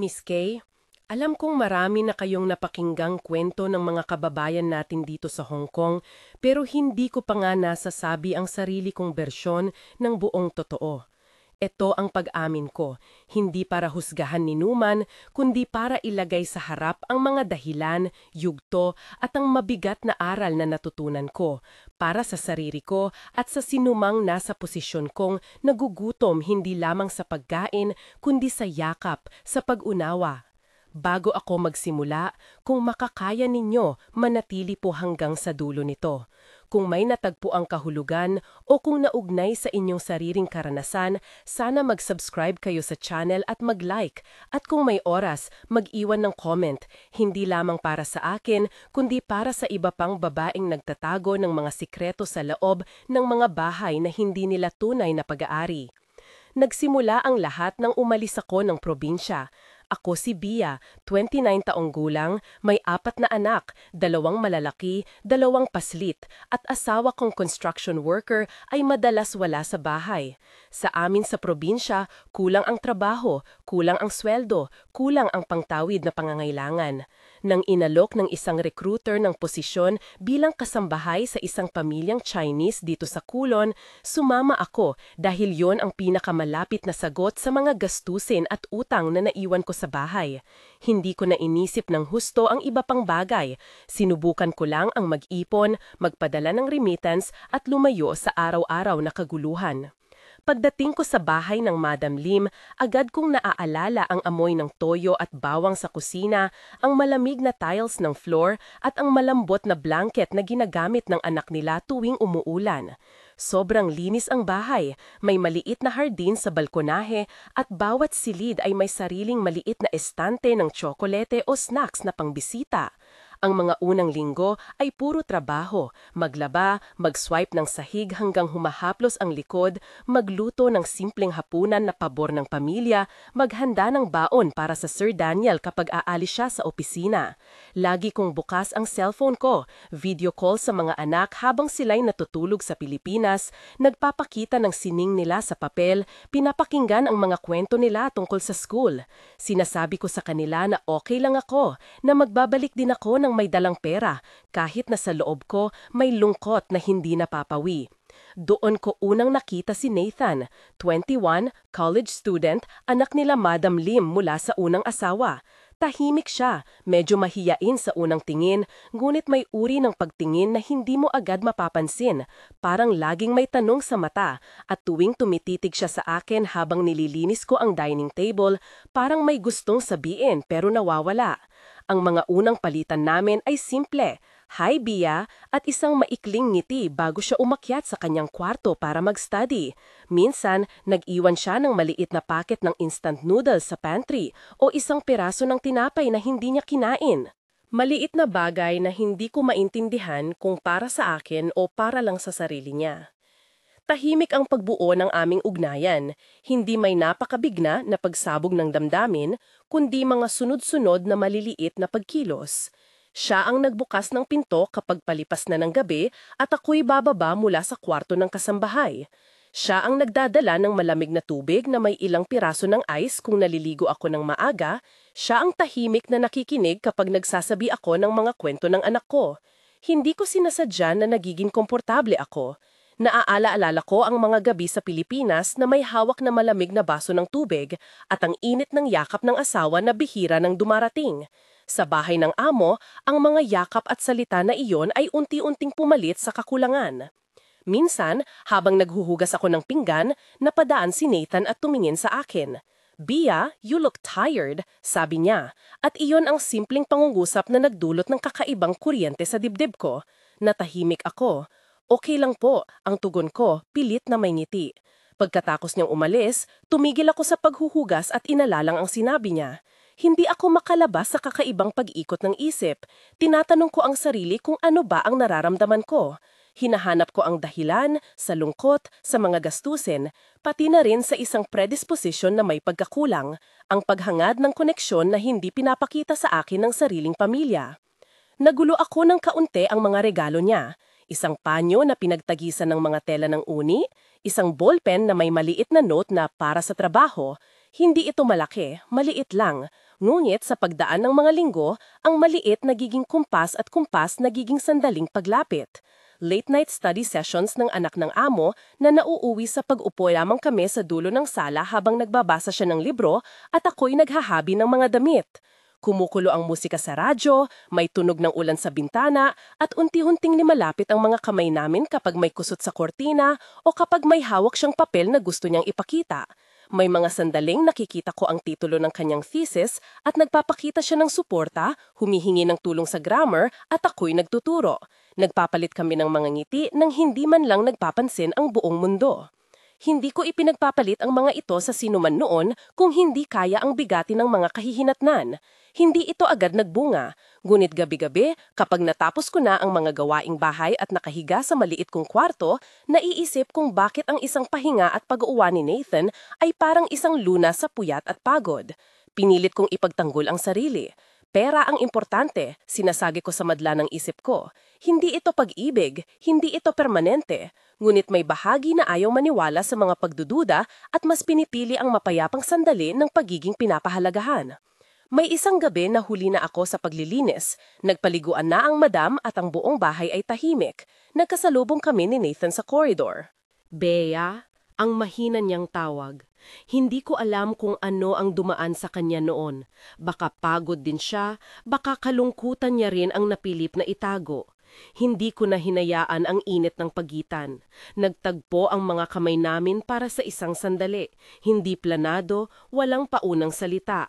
Miss Kay, alam kong marami na kayong napakinggang kwento ng mga kababayan natin dito sa Hong Kong, pero hindi ko pa nga nasasabi ang sarili kong bersyon ng buong totoo. Ito ang pag-amin ko, hindi para husgahan ni Numan, kundi para ilagay sa harap ang mga dahilan, yugto at ang mabigat na aral na natutunan ko para sa sarili ko at sa sinumang nasa posisyon kong nagugutom hindi lamang sa pagkain kundi sa yakap, sa pag-unawa. Bago ako magsimula, kung makakaya ninyo, manatili po hanggang sa dulo nito. Kung may natagpo ang kahulugan o kung naugnay sa inyong sariling karanasan, sana mag-subscribe kayo sa channel at mag-like. At kung may oras, mag-iwan ng comment, hindi lamang para sa akin, kundi para sa iba pang babaeng nagtatago ng mga sikreto sa loob ng mga bahay na hindi nila tunay na pag-aari. Nagsimula ang lahat nang umalis ako ng probinsya. Ako si Bia, 29 taong gulang, may 4 na anak, 2 malalaki, 2 paslit, at asawa kong construction worker ay madalas wala sa bahay. Sa amin sa probinsya, kulang ang trabaho, kulang ang sweldo, kulang ang pangtawid na pangangailangan. Nang inalok ng isang recruiter ng posisyon bilang kasambahay sa isang pamilyang Chinese dito sa Kulon, sumama ako dahil yon ang pinakamalapit na sagot sa mga gastusin at utang na naiwan ko sa bahay. Hindi ko na inisip ng husto ang iba pang bagay. Sinubukan ko lang ang mag-ipon, magpadala ng remittance at lumayo sa araw-araw na kaguluhan. Pagdating ko sa bahay ng Madam Lim, agad kong naaalala ang amoy ng toyo at bawang sa kusina, ang malamig na tiles ng floor at ang malambot na blanket na ginagamit ng anak nila tuwing umuulan. Sobrang linis ang bahay, may maliit na hardin sa balkonahe at bawat silid ay may sariling maliit na estante ng tsokolete o snacks na pangbisita. Ang mga unang linggo ay puro trabaho, maglaba, mag-swipe ng sahig hanggang humahaplos ang likod, magluto ng simpleng hapunan na pabor ng pamilya, maghanda ng baon para sa Sir Daniel kapag aalis siya sa opisina. Lagi kong bukas ang cellphone ko, video call sa mga anak habang sila'y natutulog sa Pilipinas, nagpapakita ng sining nila sa papel, pinapakinggan ang mga kwento nila tungkol sa school. Sinasabi ko sa kanila na okay lang ako, na magbabalik din ako ng may dalang pera, kahit na sa loob ko may lungkot na hindi napapawi. Doon ko unang nakita si Nathan, 21, college student, anak nila Madam Lim mula sa unang asawa. Tahimik siya, medyo mahiyain sa unang tingin, ngunit may uri ng pagtingin na hindi mo agad mapapansin. Parang laging may tanong sa mata, at tuwing tumititig siya sa akin habang nililinis ko ang dining table, parang may gustong sabihin pero nawawala. Ang mga unang palitan namin ay simple, "Hi Bia," at isang maikling ngiti bago siya umakyat sa kanyang kwarto para mag-study. Minsan, nag-iwan siya ng maliit na packet ng instant noodles sa pantry o isang piraso ng tinapay na hindi niya kinain. Maliit na bagay na hindi ko maintindihan kung para sa akin o para lang sa sarili niya. Tahimik ang pagbuo ng aming ugnayan, hindi may napakabigna na pagsabog ng damdamin, kundi mga sunod-sunod na maliliit na pagkilos. Siya ang nagbukas ng pinto kapag palipas na ng gabi at ako'y bababa mula sa kwarto ng kasambahay. Siya ang nagdadala ng malamig na tubig na may ilang piraso ng ice kung naliligo ako ng maaga. Siya ang tahimik na nakikinig kapag nagsasabi ako ng mga kwento ng anak ko. Hindi ko sinasadya na nagiging komportable ako. Naaala-alala ko ang mga gabi sa Pilipinas na may hawak na malamig na baso ng tubig at ang init ng yakap ng asawa na bihira ng dumarating. Sa bahay ng amo, ang mga yakap at salita na iyon ay unti-unting pumalit sa kakulangan. Minsan, habang naghuhugas ako ng pinggan, napadaan si Nathan at tumingin sa akin. "Bia, you look tired," sabi niya, at iyon ang simpleng pangungusap na nagdulot ng kakaibang kuryente sa dibdib ko. Natahimik ako. "Okay lang po," ang tugon ko, pilit na may ngiti. Pagkatapos niyang umalis, tumigil ako sa paghuhugas at inalalang ang sinabi niya. Hindi ako makalabas sa kakaibang pag-ikot ng isip. Tinatanong ko ang sarili kung ano ba ang nararamdaman ko. Hinahanap ko ang dahilan, sa lungkot, sa mga gastusin, pati na rin sa isang predisposition na may pagkakulang, ang paghangad ng koneksyon na hindi pinapakita sa akin ng sariling pamilya. Nagulo ako ng kaunti ang mga regalo niya. Isang panyo na pinagtagisan ng mga tela ng uni, isang ballpen na may maliit na note na para sa trabaho, Hindi ito malaki, maliit lang. Ngunit sa pagdaan ng mga linggo, ang maliit nagiging kumpas at kumpas nagiging sandaling paglapit. Late-night study sessions ng anak ng amo na nauuwi sa pag-upo lamang kami sa dulo ng sala habang nagbabasa siya ng libro at ako'y naghahabi ng mga damit. Kumukulo ang musika sa radyo, may tunog ng ulan sa bintana, at unti-unting limalapit ang mga kamay namin kapag may kusot sa kortina o kapag may hawak siyang papel na gusto niyang ipakita. May mga sandaling nakikita ko ang titulo ng kanyang thesis at nagpapakita siya ng suporta, humihingi ng tulong sa grammar at ako'y nagtuturo. Nagpapalit kami ng mga ngiti nang hindi man lang nagpapansin ang buong mundo. Hindi ko ipinagpapalit ang mga ito sa sinuman noon kung hindi kaya ang bigati ng mga kahihinatnan. Hindi ito agad nagbunga, ngunit gabi-gabi kapag natapos ko na ang mga gawaing bahay at nakahiga sa maliit kong kwarto, naiisip kung bakit ang isang pahinga at pag-uwa ni Nathan ay parang isang luna sa puyat at pagod. Pinilit kong ipagtanggol ang sarili. Pera ang importante, sinasagi ko sa madla ng isip ko. Hindi ito pag-ibig, hindi ito permanente. Ngunit may bahagi na ayaw maniwala sa mga pagdududa at mas pinipili ang mapayapang sandali ng pagiging pinapahalagahan. May isang gabi na huli na ako sa paglilinis. Nagpaliguan na ang madam at ang buong bahay ay tahimik. Nagkasalubong kami ni Nathan sa corridor. Bea, ang mahina niyang tawag. Hindi ko alam kung ano ang dumaan sa kanya noon. Baka pagod din siya, baka kalungkutan niya rin ang napilip na itago. Hindi ko na hinayaan ang init ng pagitan. Nagtagpo ang mga kamay namin para sa isang sandali. Hindi planado, walang paunang salita.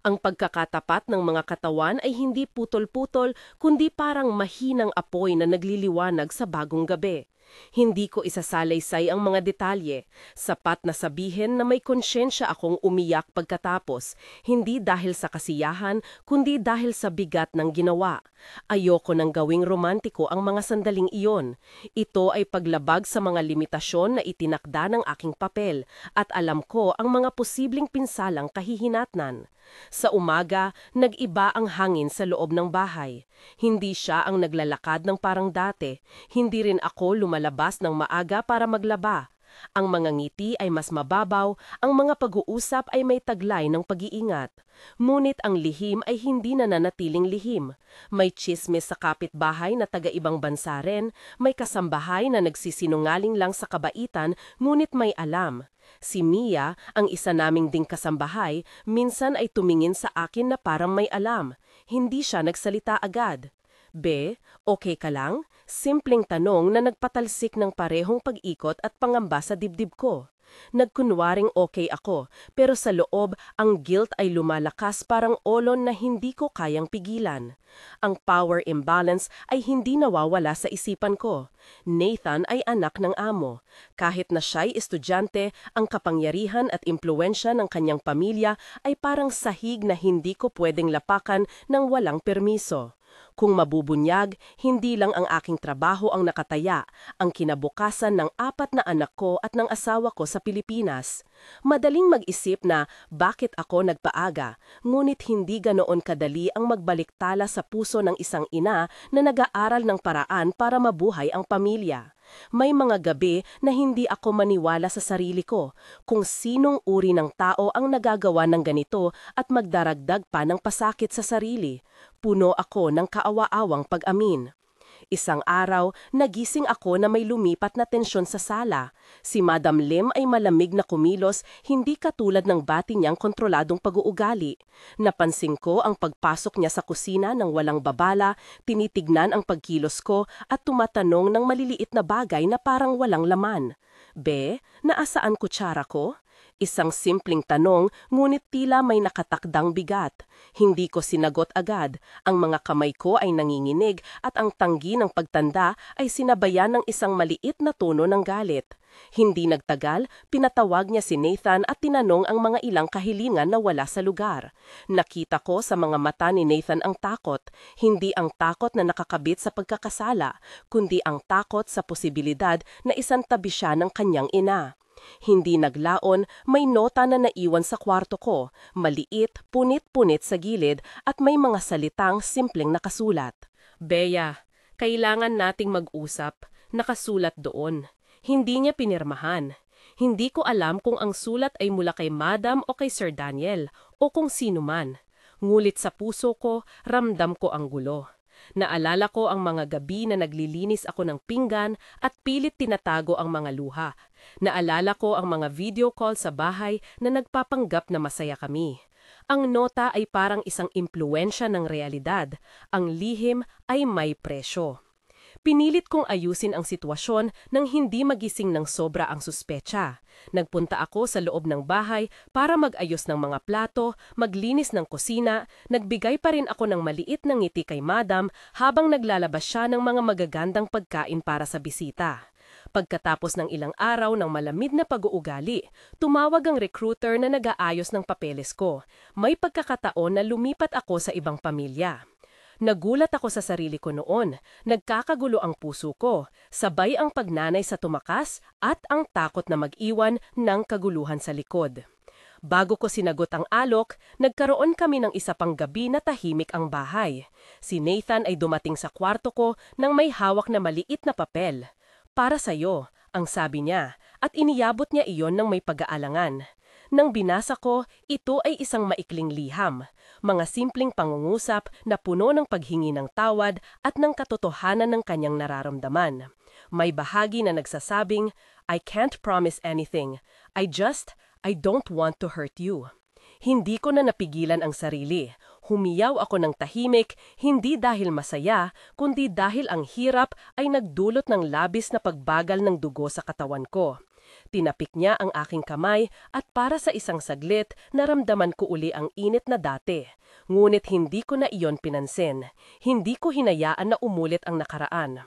Ang pagkakatapat ng mga katawan ay hindi putol-putol, kundi parang mahinang apoy na nagliliwanag sa bagong gabi. Hindi ko isasalaysay ang mga detalye. Sapat na sabihin na may konsyensya akong umiyak pagkatapos, hindi dahil sa kasiyahan, kundi dahil sa bigat ng ginawa. Ayoko nang gawing romantiko ang mga sandaling iyon. Ito ay paglabag sa mga limitasyon na itinakda ng aking papel, at alam ko ang mga posibleng pinsalang kahihinatnan. Sa umaga, nag-iba ang hangin sa loob ng bahay. Hindi siya ang naglalakad ng parang dati. Hindi rin ako lumalabas ng maaga para maglaba. Ang mga ngiti ay mas mababaw, ang mga pag-uusap ay may taglay ng pag-iingat. Ngunit ang lihim ay hindi nananatiling lihim. May tsismis sa kapitbahay na taga-ibang bansa rin, may kasambahay na nagsisinungaling lang sa kabaitan, ngunit may alam. Si Mia, ang isa naming ding kasambahay, minsan ay tumingin sa akin na parang may alam. Hindi siya nagsalita agad. Okay ka lang? Simpleng tanong na nagpatalsik ng parehong pag-ikot at pangamba sa dibdib ko. Nagkunwaring okay ako, pero sa loob, ang guilt ay lumalakas parang olon na hindi ko kayang pigilan. Ang power imbalance ay hindi nawawala sa isipan ko. Nathan ay anak ng amo. Kahit na siya'y estudyante, ang kapangyarihan at impluwensya ng kanyang pamilya ay parang sahig na hindi ko pwedeng lapakan ng walang permiso. Kung mabubunyag, hindi lang ang aking trabaho ang nakataya, ang kinabukasan ng 4 na anak ko at ng asawa ko sa Pilipinas. Madaling mag-isip na bakit ako nagpaaga, ngunit hindi ganoon kadali ang magbaliktala sa puso ng isang ina na nag-aaral ng paraan para mabuhay ang pamilya. May mga gabi na hindi ako maniwala sa sarili ko, kung sinong uri ng tao ang nagagawa ng ganito at magdaragdag pa ng pasakit sa sarili. Puno ako ng kaawa-awang pag-amin. Isang araw, nagising ako na may lumipat na tensyon sa sala. Si Madam Lim ay malamig na kumilos, hindi katulad ng bati niyang kontroladong pag-uugali. Napansin ko ang pagpasok niya sa kusina ng walang babala, tinitignan ang pagkilos ko at tumatanong ng maliliit na bagay na parang walang laman. Naasaan kutsara ko? Isang simpleng tanong, ngunit tila may nakatakdang bigat. Hindi ko sinagot agad. Ang mga kamay ko ay nanginginig at ang tanggi ng pagtanda ay sinabayan ng isang maliit na tono ng galit. Hindi nagtagal, pinatawag niya si Nathan at tinanong ang mga ilang kahilingan na wala sa lugar. Nakita ko sa mga mata ni Nathan ang takot. Hindi ang takot na nakakabit sa pagkakasala, kundi ang takot sa posibilidad na isantabi siya ng kanyang ina. Hindi naglaon, may nota na naiwan sa kwarto ko, maliit, punit-punit sa gilid at may mga salitang simpleng nakasulat. Bea, kailangan nating mag-usap, nakasulat doon. Hindi niya pinirmahan. Hindi ko alam kung ang sulat ay mula kay Madam o kay Sir Daniel o kung sino man. Ngulit sa puso ko, ramdam ko ang gulo. Naalala ko ang mga gabi na naglilinis ako ng pinggan at pilit tinatago ang mga luha. Naalala ko ang mga video call sa bahay na nagpapanggap na masaya kami. Ang nota ay parang isang impluwensya ng realidad. Ang lihim ay may presyo. Pinilit kong ayusin ang sitwasyon nang hindi magising ng sobra ang suspecha. Nagpunta ako sa loob ng bahay para mag-ayos ng mga plato, maglinis ng kusina, nagbigay pa rin ako ng maliit na ngiti kay Madam habang naglalabas siya ng mga magagandang pagkain para sa bisita. Pagkatapos ng ilang araw ng malamig na pag-uugali, tumawag ang recruiter na nag-aayos ng papeles ko. May pagkakataon na lumipat ako sa ibang pamilya. Nagulat ako sa sarili ko noon, nagkakagulo ang puso ko, sabay ang pagnanay sa tumakas at ang takot na mag-iwan ng kaguluhan sa likod. Bago ko sinagot ang alok, nagkaroon kami ng isa pang gabi na tahimik ang bahay. Si Nathan ay dumating sa kwarto ko nang may hawak na maliit na papel. Para sa'yo, ang sabi niya, at iniyabot niya iyon ng may pag-aalangan. Nang binasa ko, ito ay isang maikling liham, mga simpleng pangungusap na puno ng paghingi ng tawad at ng katotohanan ng kanyang nararamdaman. May bahagi na nagsasabing, I can't promise anything. I don't want to hurt you. Hindi ko na napigilan ang sarili. Humiyaw ako ng tahimik, hindi dahil masaya, kundi dahil ang hirap ay nagdulot ng labis na pagbagal ng dugo sa katawan ko. Tinapik niya ang aking kamay at para sa isang saglit, naramdaman ko uli ang init na dati. Ngunit hindi ko na iyon pinansin. Hindi ko hinayaan na umulit ang nakaraan.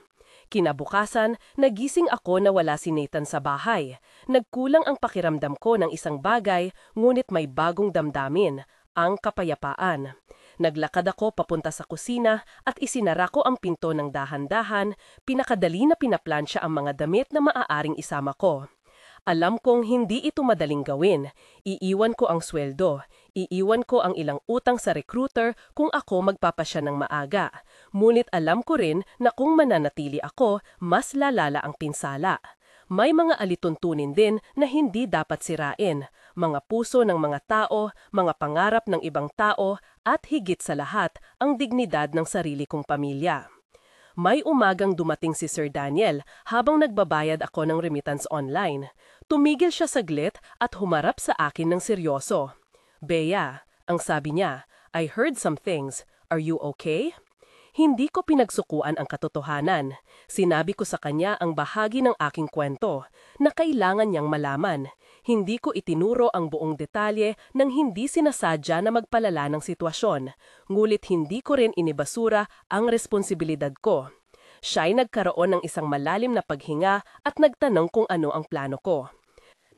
Kinabukasan, nagising ako na wala si Nathan sa bahay. Nagkulang ang pakiramdam ko ng isang bagay, ngunit may bagong damdamin, ang kapayapaan. Naglakad ako papunta sa kusina at isinara ko ang pinto ng dahan-dahan, pinakadali na pinaplansya ang mga damit na maaaring isama ko. Alam kong hindi ito madaling gawin. Iiwan ko ang sweldo. Iiwan ko ang ilang utang sa recruiter kung ako magpapasya ng maaga. Ngunit alam ko rin na kung mananatili ako, mas lalala ang pinsala. May mga alituntunin din na hindi dapat sirain. Mga puso ng mga tao, mga pangarap ng ibang tao, at higit sa lahat, ang dignidad ng sarili kong pamilya. May umagang dumating si Sir Daniel habang nagbabayad ako ng remittance online. Tumigil siya saglit at humarap sa akin ng seryoso. Bea, ang sabi niya, I heard some things. Are you okay? Hindi ko pinagsukuan ang katotohanan. Sinabi ko sa kanya ang bahagi ng aking kwento na kailangan niyang malaman. Hindi ko itinuro ang buong detalye nang hindi sinasadya na magpalala ng sitwasyon. Ngulit hindi ko rin inibasura ang responsibilidad ko. Siya'y nagkaroon ng isang malalim na paghinga at nagtanong kung ano ang plano ko.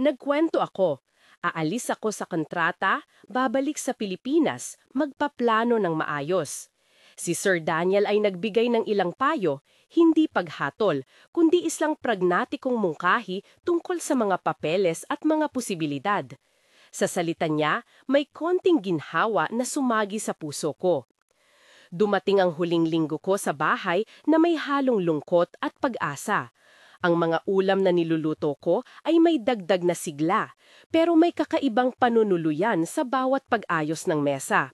Nagkwento ako. Aalis ako sa kontrata, babalik sa Pilipinas, magpaplano ng maayos. Si Sir Daniel ay nagbigay ng ilang payo, hindi paghatol, kundi isang pragnatikong mungkahi tungkol sa mga papeles at mga posibilidad. Sa salita niya, may konting ginhawa na sumagi sa puso ko. Dumating ang huling linggo ko sa bahay na may halong lungkot at pag-asa. Ang mga ulam na niluluto ko ay may dagdag na sigla, pero may kakaibang panunuluyan sa bawat pag-ayos ng mesa.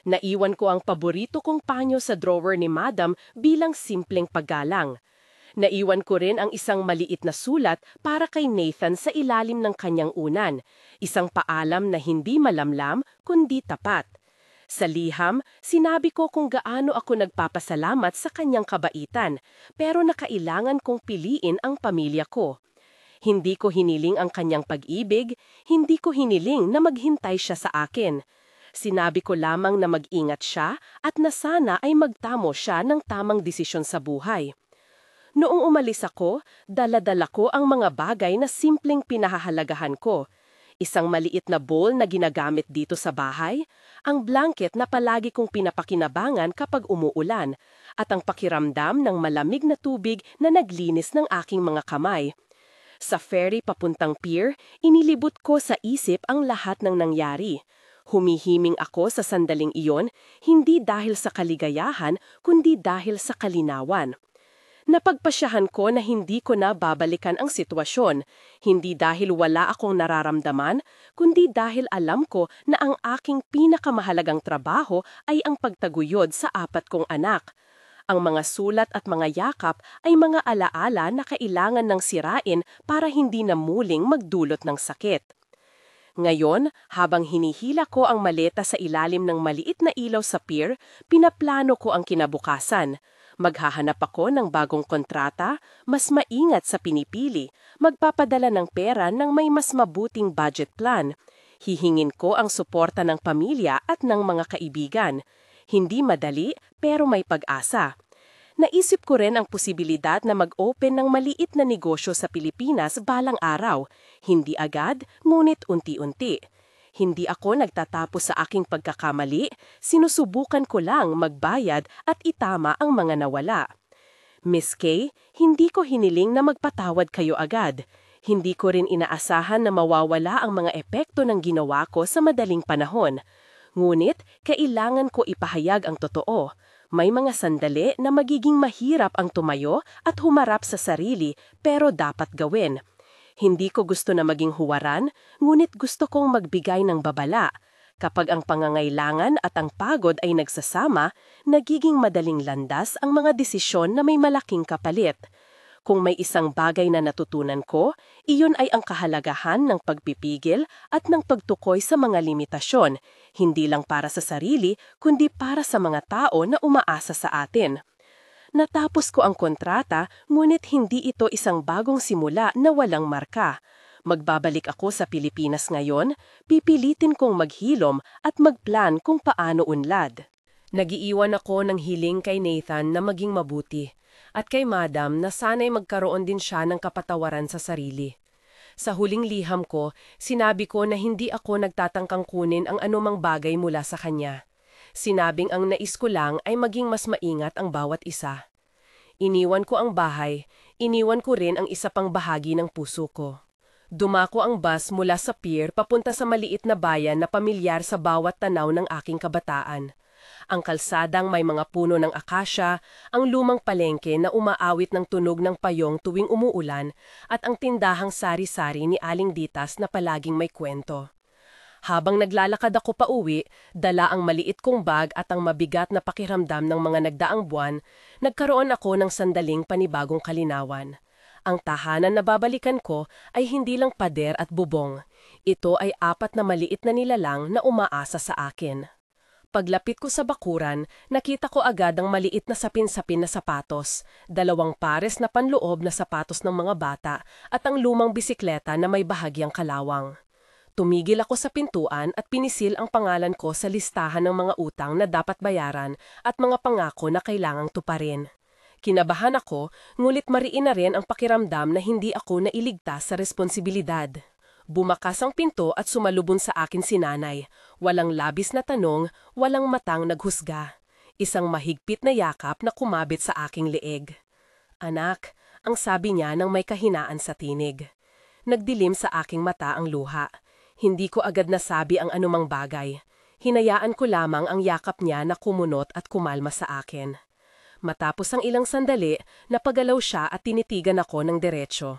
Naiwan ko ang paborito kong panyo sa drawer ni Madam bilang simpleng paggalang. Naiwan ko rin ang isang maliit na sulat para kay Nathan sa ilalim ng kanyang unan, isang paalam na hindi malamlam kundi tapat. Sa liham, sinabi ko kung gaano ako nagpapasalamat sa kanyang kabaitan, pero nakailangan kong piliin ang pamilya ko. Hindi ko hiniling ang kanyang pag-ibig, hindi ko hiniling na maghintay siya sa akin. Sinabi ko lamang na mag-ingat siya at na sana ay magtamo siya ng tamang desisyon sa buhay. Noong umalis ako, dala-dala ko ang mga bagay na simpleng pinahahalagahan ko. Isang maliit na bowl na ginagamit dito sa bahay, ang blanket na palagi kong pinapakinabangan kapag umuulan, at ang pakiramdam ng malamig na tubig na naglinis ng aking mga kamay. Sa ferry papuntang pier, inilibot ko sa isip ang lahat ng nangyari. Humihiming ako sa sandaling iyon, hindi dahil sa kaligayahan, kundi dahil sa kalinawan. Napagpasyahan ko na hindi ko na babalikan ang sitwasyon, hindi dahil wala akong nararamdaman, kundi dahil alam ko na ang aking pinakamahalagang trabaho ay ang pagtaguyod sa 4 kong anak. Ang mga sulat at mga yakap ay mga alaala na kailangan ng sirain para hindi na muling magdulot ng sakit. Ngayon, habang hinihila ko ang maleta sa ilalim ng maliit na ilaw sa pier, pinaplano ko ang kinabukasan. Maghahanap ako ng bagong kontrata, mas maingat sa pinipili, magpapadala ng pera ng may mas mabuting budget plan. Hihingin ko ang suporta ng pamilya at ng mga kaibigan. Hindi madali, pero may pag-asa. Naisip ko rin ang posibilidad na mag-open ng maliit na negosyo sa Pilipinas balang araw. Hindi agad, ngunit unti-unti. Hindi ako nagtatapos sa aking pagkakamali, sinusubukan ko lang magbayad at itama ang mga nawala. Miss Kay, hindi ko hiniling na magpatawad kayo agad. Hindi ko rin inaasahan na mawawala ang mga epekto ng ginawa ko sa madaling panahon. Ngunit, kailangan ko ipahayag ang totoo. May mga sandali na magiging mahirap ang tumayo at humarap sa sarili, pero dapat gawin. Hindi ko gusto na maging huwaran, ngunit gusto kong magbigay ng babala. Kapag ang pangangailangan at ang pagod ay nagsasama, nagiging madaling landas ang mga desisyon na may malaking kapalit. Kung may isang bagay na natutunan ko, iyon ay ang kahalagahan ng pagpipigil at ng pagtukoy sa mga limitasyon, hindi lang para sa sarili, kundi para sa mga tao na umaasa sa atin. Natapos ko ang kontrata, ngunit hindi ito isang bagong simula na walang marka. Magbabalik ako sa Pilipinas ngayon, pipilitin kong maghilom at magplan kung paano unlad. Nagiiwan ako ng hiling kay Nathan na maging mabuti. At kay Madam na sana'y magkaroon din siya ng kapatawaran sa sarili. Sa huling liham ko, sinabi ko na hindi ako nagtatangkang kunin ang anumang bagay mula sa kanya. Sinabing ang nais ko lang ay maging mas maingat ang bawat isa. Iniwan ko ang bahay, iniwan ko rin ang isa pang bahagi ng puso ko. Dumako ang bus mula sa pier papunta sa maliit na bayan na pamilyar sa bawat tanaw ng aking kabataan. Ang kalsadang may mga puno ng akasya, ang lumang palengke na umaawit ng tunog ng payong tuwing umuulan, at ang tindahang sari-sari ni Aling Ditas na palaging may kwento. Habang naglalakad ako pauwi, dala ang maliit kong bag at ang mabigat na pakiramdam ng mga nagdaang buwan, nagkaroon ako ng sandaling panibagong kalinawan. Ang tahanan na babalikan ko ay hindi lang pader at bubong. Ito ay 4 na maliit na nilalang na umaasa sa akin. Paglapit ko sa bakuran, nakita ko agad ang maliit na sapin-sapin na sapatos, 2 pares na panloob na sapatos ng mga bata at ang lumang bisikleta na may bahagyang kalawang. Tumigil ako sa pintuan at pinisil ang pangalan ko sa listahan ng mga utang na dapat bayaran at mga pangako na kailangang tuparin. Kinabahan ako, ngunit mariin na rin ang pakiramdam na hindi ako nailigtas sa responsibilidad. Bumakas ang pinto at sumalubon sa akin si nanay. Walang labis na tanong, walang matang naghusga. Isang mahigpit na yakap na kumabit sa aking leeg. Anak, ang sabi niya nang may kahinaan sa tinig. Nagdilim sa aking mata ang luha. Hindi ko agad nasabi ang anumang bagay. Hinayaan ko lamang ang yakap niya na kumunot at kumalma sa akin. Matapos ang ilang sandali, napagalaw siya at tinitigan ako ng diretsyo.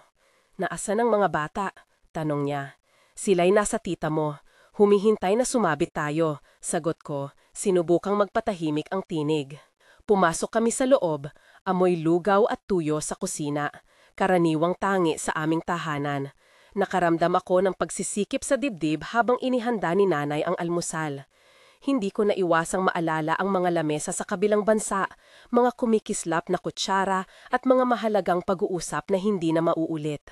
Naasan ang mga bata? Tanong niya. Sila'y nasa tita mo. Humihintay na sumabit tayo. Sagot ko, sinubukang magpatahimik ang tinig. Pumasok kami sa loob, amoy lugaw at tuyo sa kusina. Karaniwang tangi sa aming tahanan. Nakaramdam ako ng pagsisikip sa dibdib habang inihanda ni nanay ang almusal. Hindi ko naiwasang maalala ang mga lamesa sa kabilang bansa, mga kumikislap na kutsara at mga mahalagang pag-uusap na hindi na mauulit.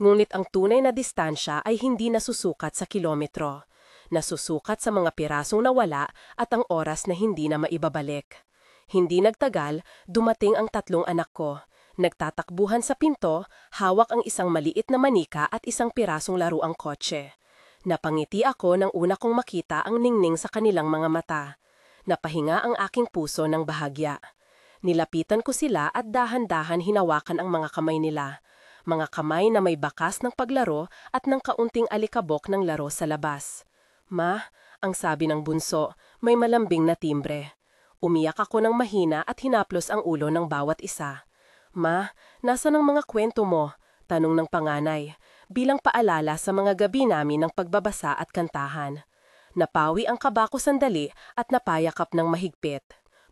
Ngunit ang tunay na distansya ay hindi nasusukat sa kilometro. Nasusukat sa mga pirasong nawala at ang oras na hindi na maibabalik. Hindi nagtagal, dumating ang 3 anak ko. Nagtatakbuhan sa pinto, hawak ang isang maliit na manika at isang pirasong laruang kotse. Napangiti ako nang una kong makita ang ningning sa kanilang mga mata. Napahinga ang aking puso ng bahagya. Nilapitan ko sila at dahan-dahan hinawakan ang mga kamay nila. Mga kamay na may bakas ng paglaro at ng kaunting alikabok ng laro sa labas. Ma, ang sabi ng bunso, may malambing na timbre. Umiyak ako ng mahina at hinaplos ang ulo ng bawat isa. Ma, nasa ng mga kwento mo? Tanong ng panganay, bilang paalala sa mga gabi namin ng pagbabasa at kantahan. Napawi ang kaba ko sandali at napayakap ng mahigpit.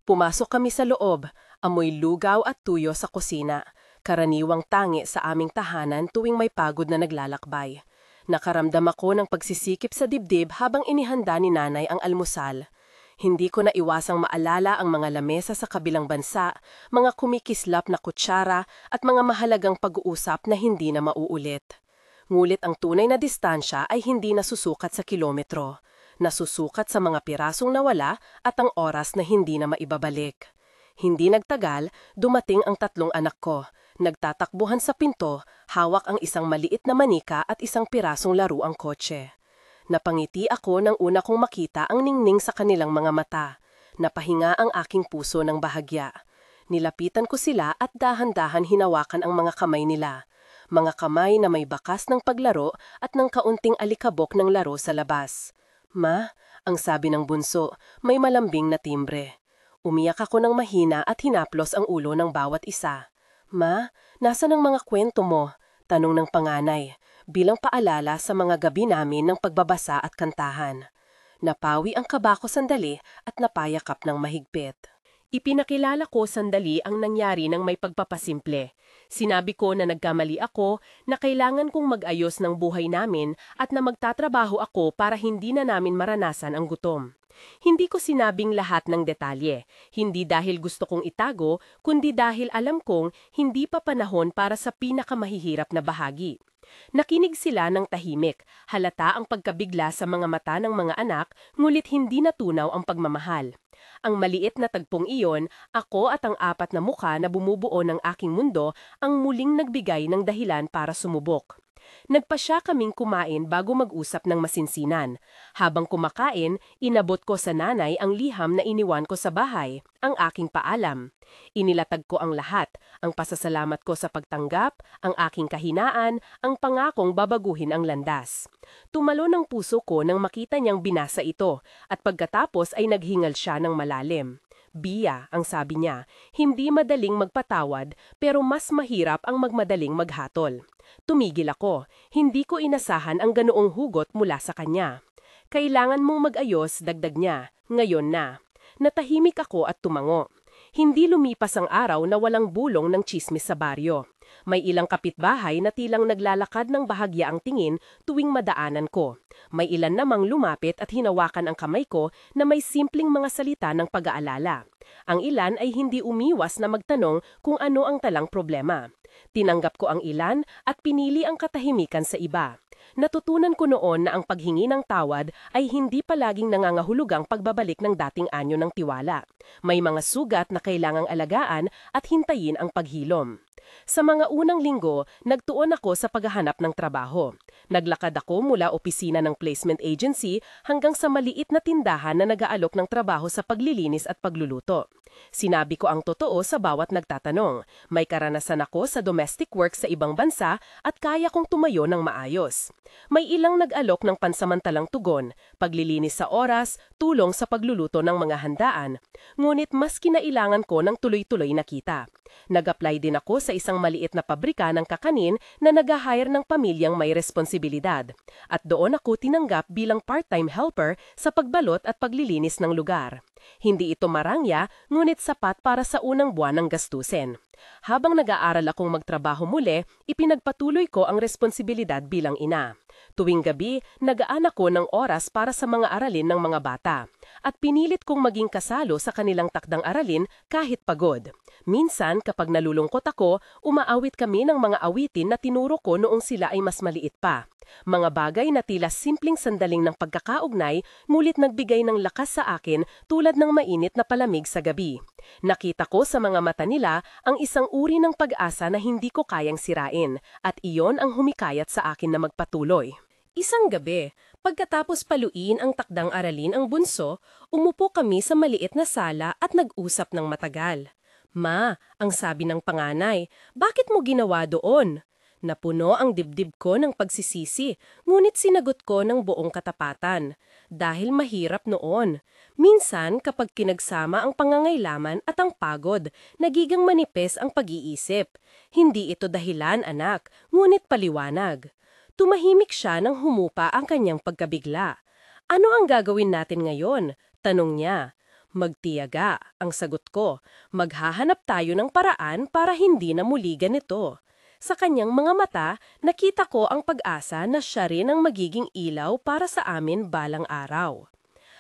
Pumasok kami sa loob, amoy lugaw at tuyo sa kusina. Karaniwang tangi sa aming tahanan tuwing may pagod na naglalakbay. Nakaramdam ako ng pagsisikip sa dibdib habang inihanda ni nanay ang almusal. Hindi ko na iwasang maalala ang mga lamesa sa kabilang bansa, mga kumikislap na kutsara at mga mahalagang pag-uusap na hindi na mauulit. Ngulit ang tunay na distansya ay hindi nasusukat sa kilometro. Nasusukat sa mga pirasong nawala at ang oras na hindi na maibabalik. Hindi nagtagal, dumating ang 3 anak ko. Nagtatakbuhan sa pinto, hawak ang isang maliit na manika at isang pirasong laruang kotse. Napangiti ako nang una kong makita ang ningning sa kanilang mga mata. Napahinga ang aking puso ng bahagya. Nilapitan ko sila at dahan-dahan hinawakan ang mga kamay nila. Mga kamay na may bakas ng paglaro at ng kaunting alikabok ng laro sa labas. Ma, ang sabi ng bunso, may malambing na timbre. Umiyak ako ng mahina at hinaplos ang ulo ng bawat isa. Ma, nasa ng mga kwento mo? Tanong ng panganay, bilang paalala sa mga gabi namin ng pagbabasa at kantahan. Napawi ang kaba ko sandali at napayakap ng mahigpit. Ipinakilala ko sandali ang nangyari ng may pagpapasimple. Sinabi ko na nagkamali ako, na kailangan kong mag-ayos ng buhay namin at na magtatrabaho ako para hindi na namin maranasan ang gutom. Hindi ko sinabing lahat ng detalye, hindi dahil gusto kong itago, kundi dahil alam kong hindi pa panahon para sa pinakamahihirap na bahagi. Nakinig sila ng tahimik, halata ang pagkabigla sa mga mata ng mga anak, ngulit hindi natunaw ang pagmamahal. Ang maliit na tagpong iyon, ako at ang 4 na mukha na bumubuo ng aking mundo ang muling nagbigay ng dahilan para sumubok. Nagpasya kaming kumain bago mag-usap ng masinsinan. Habang kumakain, inabot ko sa nanay ang liham na iniwan ko sa bahay, ang aking paalam. Inilatag ko ang lahat, ang pasasalamat ko sa pagtanggap, ang aking kahinaan, ang pangakong babaguhin ang landas. Tumalo ng puso ko nang makita niyang binasa ito, at pagkatapos ay naghingal siya ng malalim. Bia, ang sabi niya, hindi madaling magpatawad pero mas mahirap ang magmadaling maghatol. Tumigil ako, hindi ko inasahan ang ganoong hugot mula sa kanya. Kailangan mong mag-ayos, dagdag niya, ngayon na. Natahimik ako at tumango. Hindi lumipas ang araw na walang bulong ng tsismis sa baryo. May ilang kapitbahay na tilang naglalakad ng bahagya ang tingin tuwing madaanan ko. May ilan namang lumapit at hinawakan ang kamay ko na may simpleng mga salita ng pag-aalala. Ang ilan ay hindi umiwas na magtanong kung ano ang talang problema. Tinanggap ko ang ilan at pinili ang katahimikan sa iba. Natutunan ko noon na ang paghingi ng tawad ay hindi palaging nangangahulugang pagbabalik ng dating anyo ng tiwala. May mga sugat na kailangang alagaan at hintayin ang paghilom. Sa mga unang linggo, nagtuon ako sa paghahanap ng trabaho. Naglakad ako mula opisina ng placement agency hanggang sa maliit na tindahan na nag-aalok ng trabaho sa paglilinis at pagluluto. Sinabi ko ang totoo sa bawat nagtatanong. May karanasan ako sa domestic work sa ibang bansa at kaya kong tumayo ng maayos. May ilang nag-alok ng pansamantalang tugon, paglilinis sa oras, tulong sa pagluluto ng mga handaan. Ngunit mas kinailangan ko ng tuloy-tuloy na kita. Nag-apply din ako sa isang maliit na pabrika ng kakanin na nag-hire ng pamilyang may responsibilidad. At doon ako tinanggap bilang part-time helper sa pagbalot at paglilinis ng lugar. Hindi ito marangya, ngunit sapat para sa unang buwan ng gastusin. Habang nag-aaral akong magtrabaho muli, ipinagpatuloy ko ang responsibilidad bilang ina. Tuwing gabi, nagaan ako ng oras para sa mga aralin ng mga bata. At pinilit kong maging kasalo sa kanilang takdang aralin kahit pagod. Minsan, kapag nalulungkot ako, umaawit kami ng mga awitin na tinuro ko noong sila ay mas maliit pa. Mga bagay na tila simpleng sandaling ng pagkakaugnay, ngulit nagbigay ng lakas sa akin tulad ng mainit na palamig sa gabi. Nakita ko sa mga mata nila ang isang uri ng pag-asa na hindi ko kayang sirain, at iyon ang humikayat sa akin na magpatuloy. Isang gabi, pagkatapos paluin ang takdang aralin ang bunso, umupo kami sa maliit na sala at nag-usap ng matagal. Ma, ang sabi ng panganay, bakit mo ginawa doon? Napuno ang dibdib ko ng pagsisisi, ngunit sinagot ko ng buong katapatan. Dahil mahirap noon. Minsan kapag kinagsama ang pangangailaman at ang pagod, nagiging manipis ang pag-iisip. Hindi ito dahilan, anak, ngunit paliwanag. Tumahimik siya nang humupa ang kanyang pagkabigla. Ano ang gagawin natin ngayon? Tanong niya. Magtiyaga, ang sagot ko. Maghahanap tayo ng paraan para hindi na muli ganito. Sa kanyang mga mata, nakita ko ang pag-asa na siya rin ang magiging ilaw para sa amin balang araw.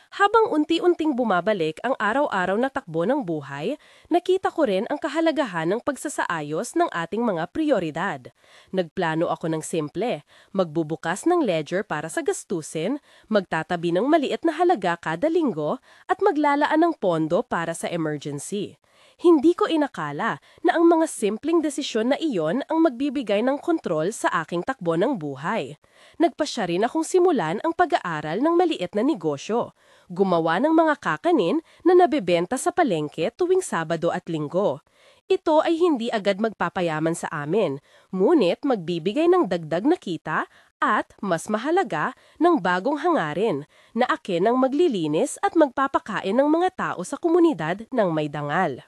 Habang unti-unting bumabalik ang araw-araw na takbo ng buhay, nakita ko rin ang kahalagahan ng pagsasaayos ng ating mga prioridad. Nagplano ako ng simple, magbubukas ng ledger para sa gastusin, magtatabi ng maliit na halaga kada linggo, at maglalaan ng pondo para sa emergency. Hindi ko inakala na ang mga simpleng desisyon na iyon ang magbibigay ng kontrol sa aking takbo ng buhay. Nagpasya rin akong simulan ang pag-aaral ng maliit na negosyo. Gumawa ng mga kakanin na nabebenta sa palengke tuwing Sabado at Linggo. Ito ay hindi agad magpapayaman sa amin, ngunit magbibigay ng dagdag na kita at, mas mahalaga, ng bagong hangarin na akin ang maglilinis at magpapakain ng mga tao sa komunidad ng may dangal.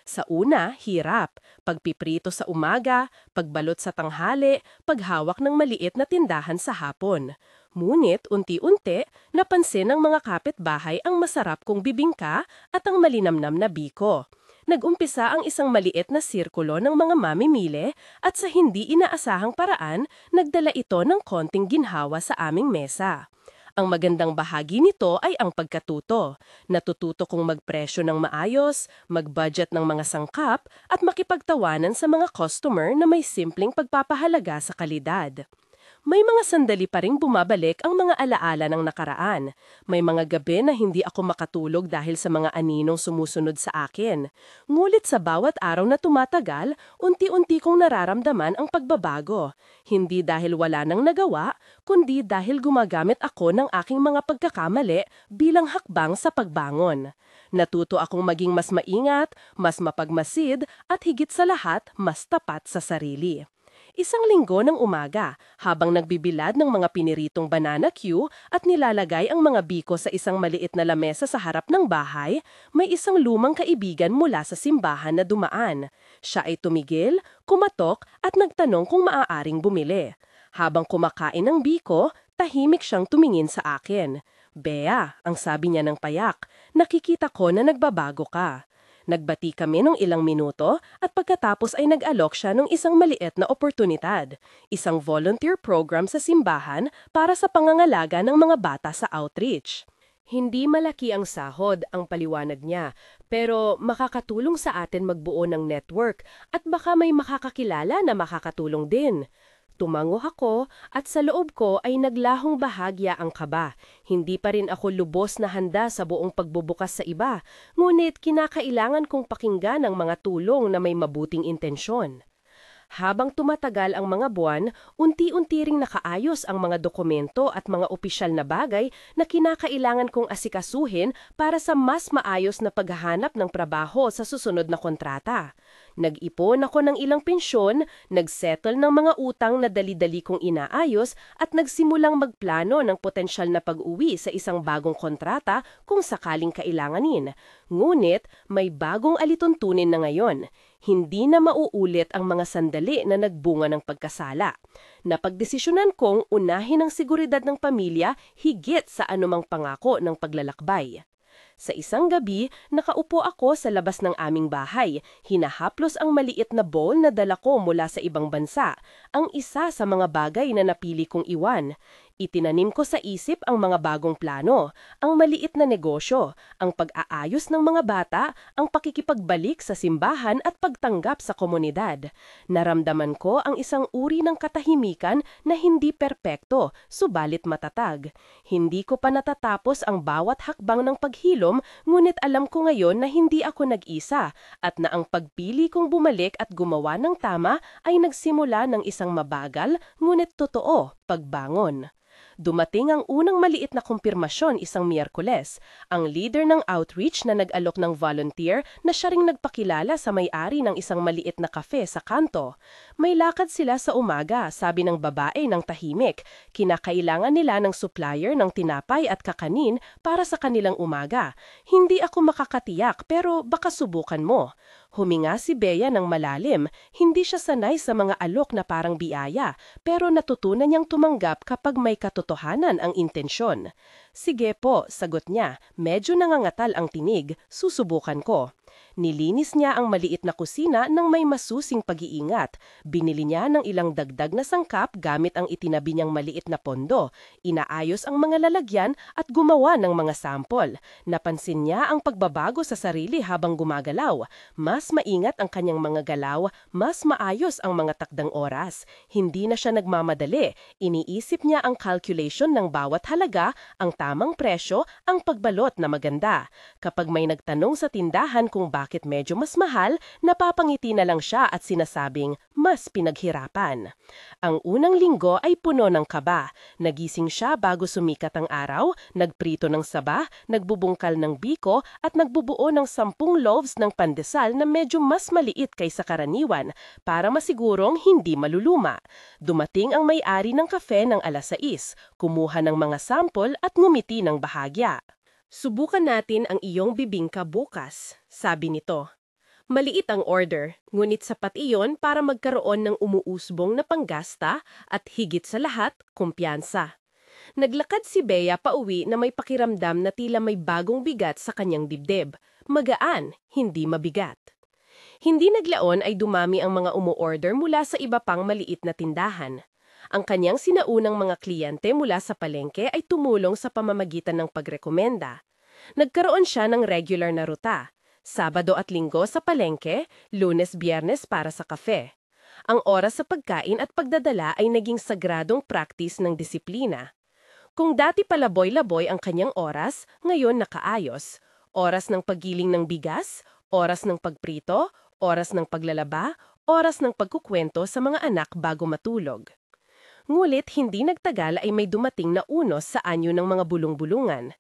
Sa una, hirap. Pagpiprito sa umaga, pagbalot sa tanghali, paghawak ng maliit na tindahan sa hapon. Ngunit, unti-unti, napansin ng mga kapitbahay ang masarap kong bibingka at ang malinamnam na biko. Nag-umpisa ang isang maliit na sirkulo ng mga mamimili at sa hindi inaasahang paraan, nagdala ito ng konting ginhawa sa aming mesa. Ang magandang bahagi nito ay ang pagkatuto. Natututo kong magpresyo ng maayos, mag-budget ng mga sangkap, at makipagtawanan sa mga customer na may simpleng pagpapahalaga sa kalidad. May mga sandali pa ring bumabalik ang mga alaala ng nakaraan. May mga gabi na hindi ako makatulog dahil sa mga aninong sumusunod sa akin. Ngulit sa bawat araw na tumatagal, unti-unti kong nararamdaman ang pagbabago. Hindi dahil wala nang nagawa, kundi dahil gumagamit ako ng aking mga pagkakamali bilang hakbang sa pagbangon. Natuto akong maging mas maingat, mas mapagmasid, at higit sa lahat, mas tapat sa sarili. Isang linggo ng umaga, habang nagbibilad ng mga piniritong banana Q at nilalagay ang mga biko sa isang maliit na lamesa sa harap ng bahay, may isang lumang kaibigan mula sa simbahan na dumaan. Siya ay tumigil, kumatok at nagtanong kung maaaring bumili. Habang kumakain ng biko, tahimik siyang tumingin sa akin. "Bea," ang sabi niya ng payak, "nakikita ko na nagbabago ka." Nagbati kami ng ilang minuto at pagkatapos ay nag-alok siya ng isang maliit na oportunidad, isang volunteer program sa simbahan para sa pangangalaga ng mga bata sa outreach. Hindi malaki ang sahod, ang paliwanag niya, pero makakatulong sa atin magbuo ng network at baka may makakakilala na makakatulong din. Tumango ako at sa loob ko ay naglahong bahagya ang kaba. Hindi pa rin ako lubos na handa sa buong pagbubukas sa iba, ngunit kinakailangan kong pakinggan ang mga tulong na may mabuting intensyon. Habang tumatagal ang mga buwan, unti-unti ring nakaayos ang mga dokumento at mga opisyal na bagay na kinakailangan kong asikasuhin para sa mas maayos na paghahanap ng trabaho sa susunod na kontrata. Nag-ipon ako ng ilang pensyon, nagsettle ng mga utang na dali-dali kong inaayos at nagsimulang magplano ng potensyal na pag-uwi sa isang bagong kontrata kung sakaling kailanganin. Ngunit may bagong alituntunin na ngayon. Hindi na mauulit ang mga sandali na nagbunga ng pagkasala. Napagdesisyonan kong unahin ang seguridad ng pamilya higit sa anumang pangako ng paglalakbay. Sa isang gabi, nakaupo ako sa labas ng aming bahay. Hinahaplos ang maliit na bowl na dala ko mula sa ibang bansa, ang isa sa mga bagay na napili kong iwan. Itinanim ko sa isip ang mga bagong plano, ang maliit na negosyo, ang pag-aayos ng mga bata, ang pakikipagbalik sa simbahan at pagtanggap sa komunidad. Naramdaman ko ang isang uri ng katahimikan na hindi perpekto, subalit matatag. Hindi ko pa natatapos ang bawat hakbang ng paghilom, ngunit alam ko ngayon na hindi ako nag-isa at na ang pagpili kong bumalik at gumawa ng tama ay nagsimula ng isang mabagal, ngunit totoo, pagbangon. Dumating ang unang maliit na kumpirmasyon isang Miyerkules. Ang leader ng outreach na nag-alok ng volunteer na siya ring nagpakilala sa may-ari ng isang maliit na kafe sa kanto. May lakad sila sa umaga, sabi ng babae ng tahimik. Kinakailangan nila ng supplier ng tinapay at kakanin para sa kanilang umaga. Hindi ako makakatiyak pero baka subukan mo. Huminga si Bea ng malalim. Hindi siya sanay sa mga alok na parang biyaya, pero natutunan niyang tumanggap kapag may katotohanan ang intensyon. Sige po, sagot niya. Medyo nangangatal ang tinig. Susubukan ko. Nilinis niya ang maliit na kusina ng may masusing pag-iingat. Binili niya ng ilang dagdag na sangkap gamit ang itinabi niyang maliit na pondo. Inaayos ang mga lalagyan at gumawa ng mga sampol. Napansin niya ang pagbabago sa sarili habang gumagalaw. Mas maingat ang kanyang mga galaw, mas maayos ang mga takdang oras. Hindi na siya nagmamadali. Iniisip niya ang calculation ng bawat halaga, ang tamang presyo, ang pagbalot na maganda. Kapag may nagtanong sa tindahan kung bakit medyo mas mahal, napapangiti na lang siya at sinasabing mas pinaghirapan. Ang unang linggo ay puno ng kaba. Nagising siya bago sumikat ang araw, nagprito ng saba, nagbubungkal ng biko at nagbubuo ng 10 loaves ng pandesal na medyo mas maliit kaysa karaniwan para masigurong hindi maluluma. Dumating ang may-ari ng kafe ng 6:00, kumuha ng mga sample at ngumiti ng bahagya. Subukan natin ang iyong bibingka bukas, sabi nito. Maliit ang order, ngunit sapat iyon para magkaroon ng umuusbong na panggasta at higit sa lahat, kumpiyansa. Naglakad si Bea pauwi na may pakiramdam na tila may bagong bigat sa kanyang dibdib. Magaan, hindi mabigat. Hindi naglaon ay dumami ang mga umu-order mula sa iba pang maliit na tindahan. Ang kanyang sinaunang mga kliyente mula sa palengke ay tumulong sa pamamagitan ng pagrekomenda. Nagkaroon siya ng regular na ruta. Sabado at Linggo sa palengke, Lunes-Biyernes para sa kafe. Ang oras sa pagkain at pagdadala ay naging sagradong praktis ng disiplina. Kung dati palaboy-laboy ang kanyang oras, ngayon nakaayos. Oras ng paggiling ng bigas, oras ng pagprito, oras ng paglalaba, oras ng pagkukwento sa mga anak bago matulog. Ngulit hindi nagtagal ay may dumating na unos sa anyo ng mga bulong-bulungan.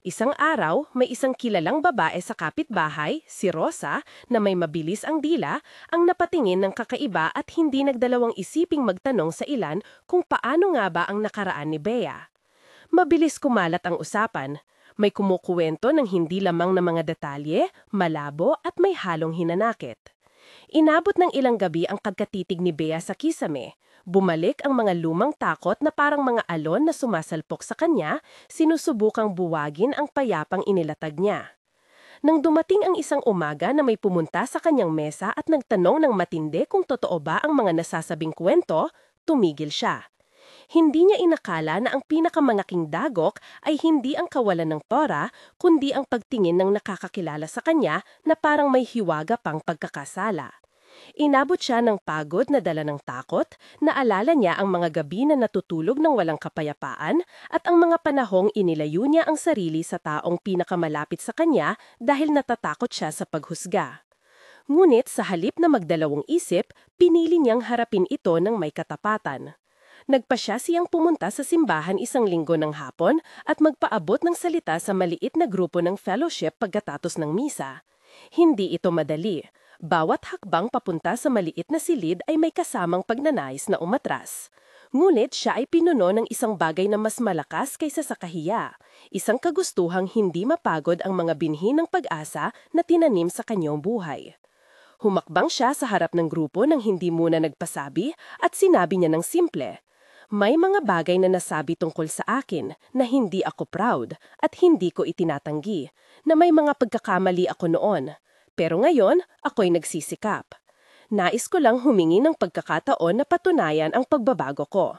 Isang araw, may isang kilalang babae sa kapitbahay, si Rosa, na may mabilis ang dila, ang napatingin ng kakaiba at hindi nagdalawang isiping magtanong sa ilan kung paano nga ba ang nakaraan ni Bea. Mabilis kumalat ang usapan. May kumukuwento ng hindi lamang na mga detalye, malabo at may halong hinanakit. Inabot ng ilang gabi ang pagkatitig ni Bea sa kisame. Bumalik ang mga lumang takot na parang mga alon na sumasalpok sa kanya, sinusubukang buwagin ang payapang inilatag niya. Nang dumating ang isang umaga na may pumunta sa kanyang mesa at nagtanong ng matindi kung totoo ba ang mga nasasabing kwento, tumigil siya. Hindi niya inakala na ang pinakamalaking dagok ay hindi ang kawalan ng pera, kundi ang pagtingin ng nakakakilala sa kanya na parang may hiwaga pang pagkakasala. Inabot siya ng pagod na dala ng takot, naalala niya ang mga gabi na natutulog ng walang kapayapaan at ang mga panahong inilayo niya ang sarili sa taong pinakamalapit sa kanya dahil natatakot siya sa paghusga. Ngunit sa halip na magdalawang isip, pinili niyang harapin ito ng may katapatan. Nagpasya siyang pumunta sa simbahan isang linggo ng hapon at magpaabot ng salita sa maliit na grupo ng fellowship pagkatapos ng misa. Hindi ito madali. Bawat hakbang papunta sa maliit na silid ay may kasamang pagnanais na umatras. Ngunit siya ay pinuno ng isang bagay na mas malakas kaysa sa kahiya. Isang kagustuhang hindi mapagod ang mga binhi ng pag-asa na tinanim sa kanyang buhay. Humakbang siya sa harap ng grupo nang hindi muna nagpasabi at sinabi niya ng simple, "May mga bagay na nasabi tungkol sa akin na hindi ako proud at hindi ko itinatanggi, na may mga pagkakamali ako noon. Pero ngayon, ako'y nagsisikap. Nais ko lang humingi ng pagkakataon na patunayan ang pagbabago ko."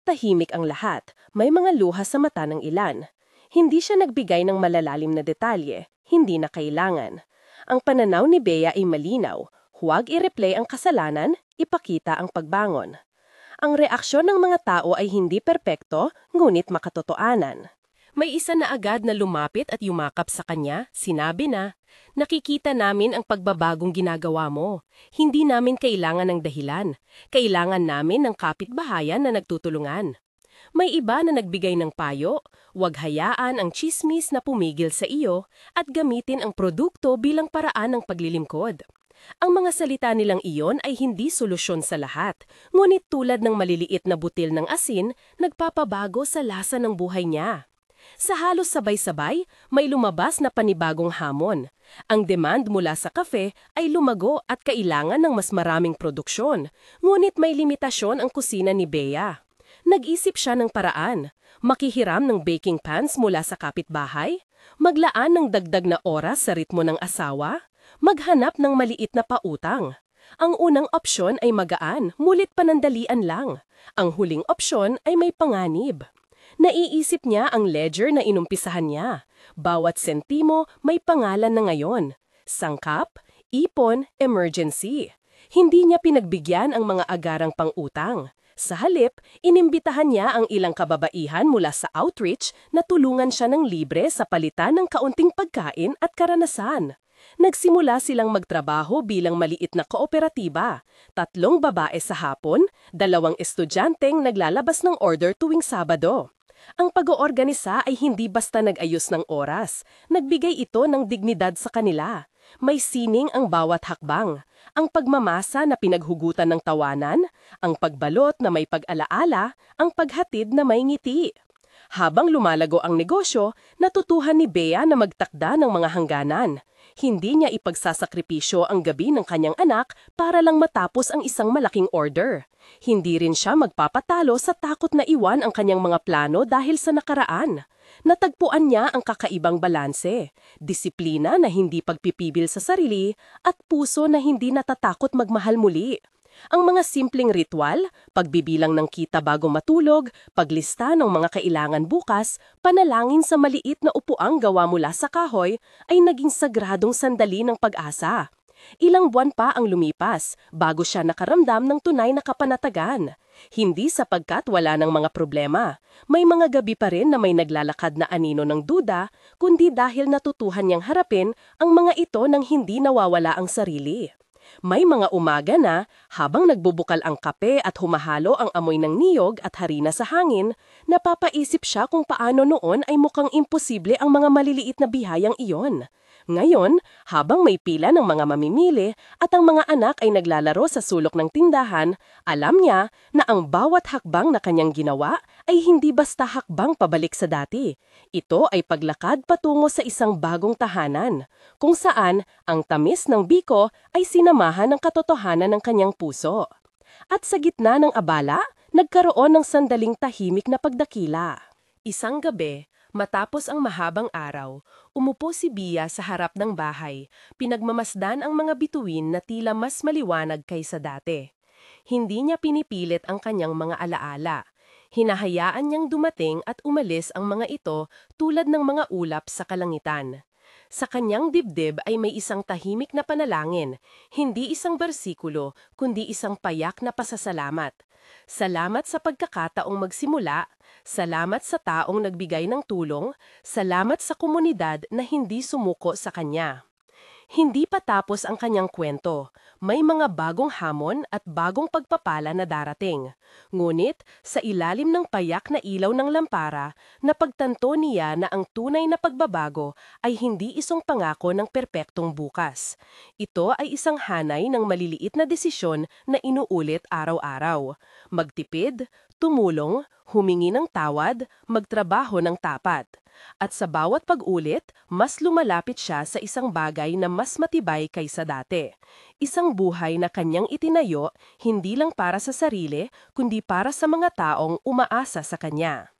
Tahimik ang lahat, may mga luha sa mata ng ilan. Hindi siya nagbigay ng malalalim na detalye, hindi na kailangan. Ang pananaw ni Bea ay malinaw, huwag i-replay ang kasalanan, ipakita ang pagbangon. Ang reaksyon ng mga tao ay hindi perpekto, ngunit makatotoanan. May isa na agad na lumapit at yumakap sa kanya, sinabi na, "Nakikita namin ang pagbabagong ginagawa mo. Hindi namin kailangan ng dahilan. Kailangan namin ng kapitbahayan na nagtutulungan." May iba na nagbigay ng payo, huwag hayaan ang tsismis na pumigil sa iyo at gamitin ang produkto bilang paraan ng paglilingkod. Ang mga salita nilang iyon ay hindi solusyon sa lahat, ngunit tulad ng maliliit na butil ng asin, nagpapabago sa lasa ng buhay niya. Sa halos sabay-sabay, may lumabas na panibagong hamon. Ang demand mula sa kafe ay lumago at kailangan ng mas maraming produksyon, ngunit may limitasyon ang kusina ni Bea. Nag-isip siya ng paraan, makihiram ng baking pans mula sa kapitbahay, maglaan ng dagdag na oras sa ritmo ng asawa, maghanap ng maliit na pautang. Ang unang opsyon ay magaan, mulit panandalian lang. Ang huling opsyon ay may panganib. Naiisip niya ang ledger na inumpisahan niya. Bawat sentimo may pangalan na ngayon. Sangkap, ipon, emergency. Hindi niya pinagbigyan ang mga agarang pang-utang. Sa halip, inimbitahan niya ang ilang kababaihan mula sa outreach na tulungan siya ng libre sa palitan ng kaunting pagkain at karanasan. Nagsimula silang magtrabaho bilang maliit na kooperatiba. 3 babae sa hapon, 2 estudyanteng naglalabas ng order tuwing Sabado. Ang pag-oorganisa ay hindi basta nag-ayos ng oras. Nagbigay ito ng dignidad sa kanila. May sining ang bawat hakbang. Ang pagmamasa na pinaghugutan ng tawanan, ang pagbalot na may pag-alaala, ang paghatid na may ngiti. Habang lumalago ang negosyo, natutuhan ni Bea na magtakda ng mga hangganan. Hindi niya ipagsasakripisyo ang gabi ng kanyang anak para lang matapos ang isang malaking order. Hindi rin siya magpapatalo sa takot na iwan ang kanyang mga plano dahil sa nakaraan. Natagpuan niya ang kakaibang balanse, disiplina na hindi pagpipibil sa sarili at puso na hindi natatakot magmahal muli. Ang mga simpleng ritual, pagbibilang ng kita bago matulog, paglista ng mga kailangan bukas, panalangin sa maliit na upuang gawa mula sa kahoy, ay naging sagradong sandali ng pag-asa. Ilang buwan pa ang lumipas bago siya nakaramdam ng tunay na kapanatagan. Hindi sapagkat wala ng mga problema. May mga gabi pa rin na may naglalakad na anino ng duda, kundi dahil natutuhan niyang harapin ang mga ito nang hindi nawawala ang sarili. May mga umaga na, habang nagbubukal ang kape at humahalo ang amoy ng niyog at harina sa hangin, napapaisip siya kung paano noon ay mukhang imposible ang mga maliliit na bihayang iyon. Ngayon, habang may pila ng mga mamimili at ang mga anak ay naglalaro sa sulok ng tindahan, alam niya na ang bawat hakbang na kanyang ginawa ay hindi basta hakbang pabalik sa dati. Ito ay paglakad patungo sa isang bagong tahanan, kung saan ang tamis ng biko ay sinamahan ng katotohanan ng kanyang puso. At sa gitna ng abala, nagkaroon ng sandaling tahimik na pagdakila. Isang gabi, matapos ang mahabang araw, umupo si Bea sa harap ng bahay, pinagmamasdan ang mga bituin na tila mas maliwanag kaysa dati. Hindi niya pinipilit ang kanyang mga alaala. Hinahayaan niyang dumating at umalis ang mga ito tulad ng mga ulap sa kalangitan. Sa kanyang dibdib ay may isang tahimik na panalangin, hindi isang bersikulo, kundi isang payak na pasasalamat. Salamat sa pagkakataong magsimula, salamat sa taong nagbigay ng tulong, salamat sa komunidad na hindi sumuko sa kanya. Hindi pa tapos ang kanyang kwento. May mga bagong hamon at bagong pagpapala na darating. Ngunit, sa ilalim ng payak na ilaw ng lampara, napagtanto niya na ang tunay na pagbabago ay hindi isang pangako ng perpektong bukas. Ito ay isang hanay ng maliliit na desisyon na inuulit araw-araw. Magtipid, tumulong, humingi ng tawad, magtrabaho ng tapat. At sa bawat pag-ulit, mas lumalapit siya sa isang bagay na mas matibay kaysa dati. Isang buhay na kanyang itinayo, hindi lang para sa sarili, kundi para sa mga taong umaasa sa kanya.